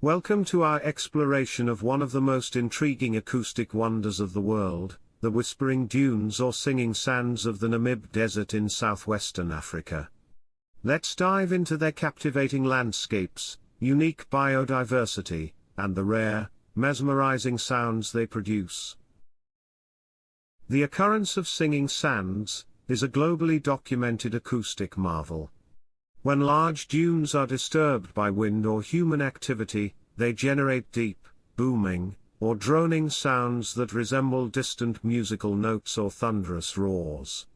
Welcome to our exploration of one of the most intriguing acoustic wonders of the world, the whispering dunes or singing sands of the Namib Desert in southwestern Africa. Let's dive into their captivating landscapes, unique biodiversity, and the rare, mesmerizing sounds they produce. The occurrence of singing sands is a globally documented acoustic marvel. When large dunes are disturbed by wind or human activity, they generate deep, booming, or droning sounds that resemble distant musical notes or thunderous roars.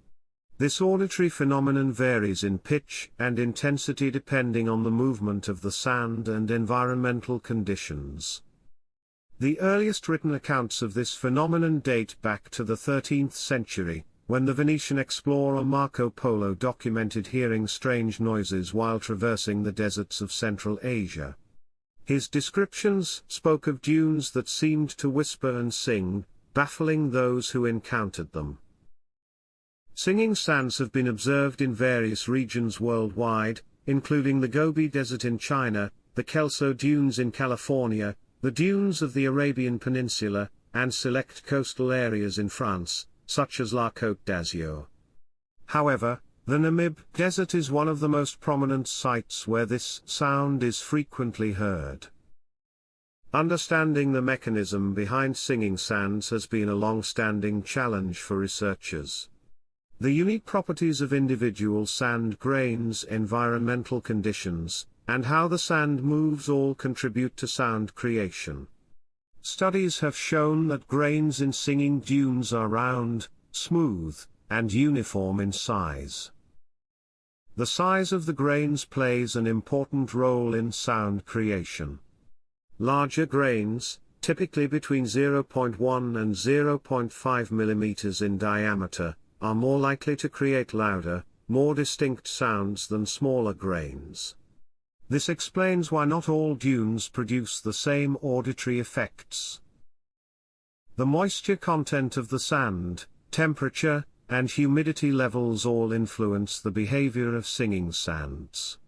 This auditory phenomenon varies in pitch and intensity depending on the movement of the sand and environmental conditions. The earliest written accounts of this phenomenon date back to the 13th century, when the Venetian explorer Marco Polo documented hearing strange noises while traversing the deserts of Central Asia. His descriptions spoke of dunes that seemed to whisper and sing, baffling those who encountered them. Singing sands have been observed in various regions worldwide, including the Gobi Desert in China, the Kelso Dunes in California, the dunes of the Arabian Peninsula, and select coastal areas in France, such as La Côte d'Azur. However, the Namib Desert is one of the most prominent sites where this sound is frequently heard. Understanding the mechanism behind singing sands has been a long-standing challenge for researchers. The unique properties of individual sand grains, environmental conditions, and how the sand moves all contribute to sound creation. Studies have shown that grains in singing dunes are round, smooth, and uniform in size. The size of the grains plays an important role in sound creation. Larger grains, typically between 0.1 and 0.5 mm in diameter, are more likely to create louder, more distinct sounds than smaller grains. This explains why not all dunes produce the same auditory effects. The moisture content of the sand, temperature, and humidity levels all influence the behavior of singing sands.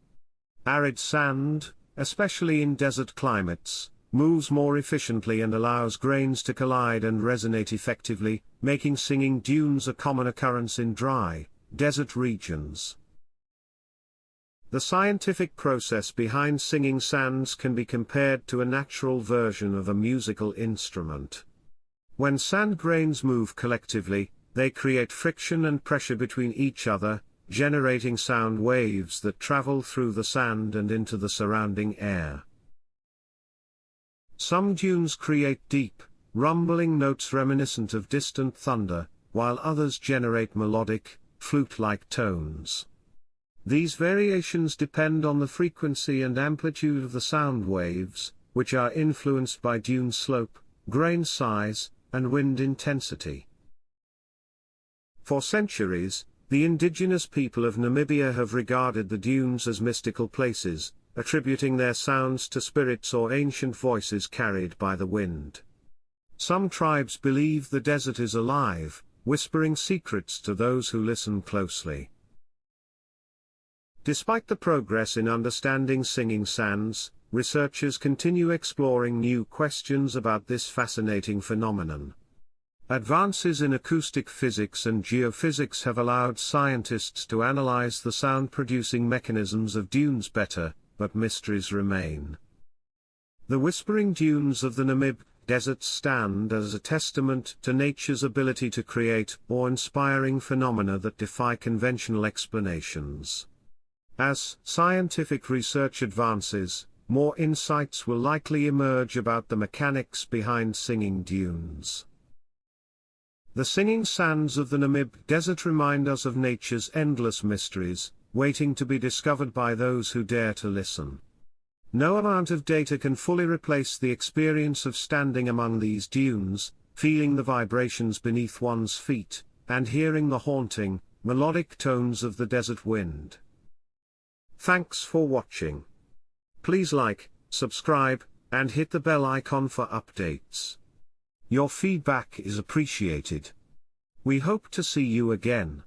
Arid sand, especially in desert climates, moves more efficiently and allows grains to collide and resonate effectively, making singing dunes a common occurrence in dry, desert regions. The scientific process behind singing sands can be compared to a natural version of a musical instrument. When sand grains move collectively, they create friction and pressure between each other, generating sound waves that travel through the sand and into the surrounding air. Some dunes create deep, rumbling notes reminiscent of distant thunder, while others generate melodic, flute-like tones. These variations depend on the frequency and amplitude of the sound waves, which are influenced by dune slope, grain size, and wind intensity. For centuries, the indigenous people of Namibia have regarded the dunes as mystical places, attributing their sounds to spirits or ancient voices carried by the wind. Some tribes believe the desert is alive, whispering secrets to those who listen closely. Despite the progress in understanding singing sands, researchers continue exploring new questions about this fascinating phenomenon. Advances in acoustic physics and geophysics have allowed scientists to analyze the sound-producing mechanisms of dunes better, but mysteries remain. The whispering dunes of the Namib Desert stand as a testament to nature's ability to create awe-inspiring phenomena that defy conventional explanations. As scientific research advances, more insights will likely emerge about the mechanics behind singing dunes. The singing sands of the Namib Desert remind us of nature's endless mysteries, waiting to be discovered by those who dare to listen. No amount of data can fully replace the experience of standing among these dunes, feeling the vibrations beneath one's feet, and hearing the haunting, melodic tones of the desert wind. Thanks for watching. Please like, subscribe, and hit the bell icon for updates. Your feedback is appreciated. We hope to see you again.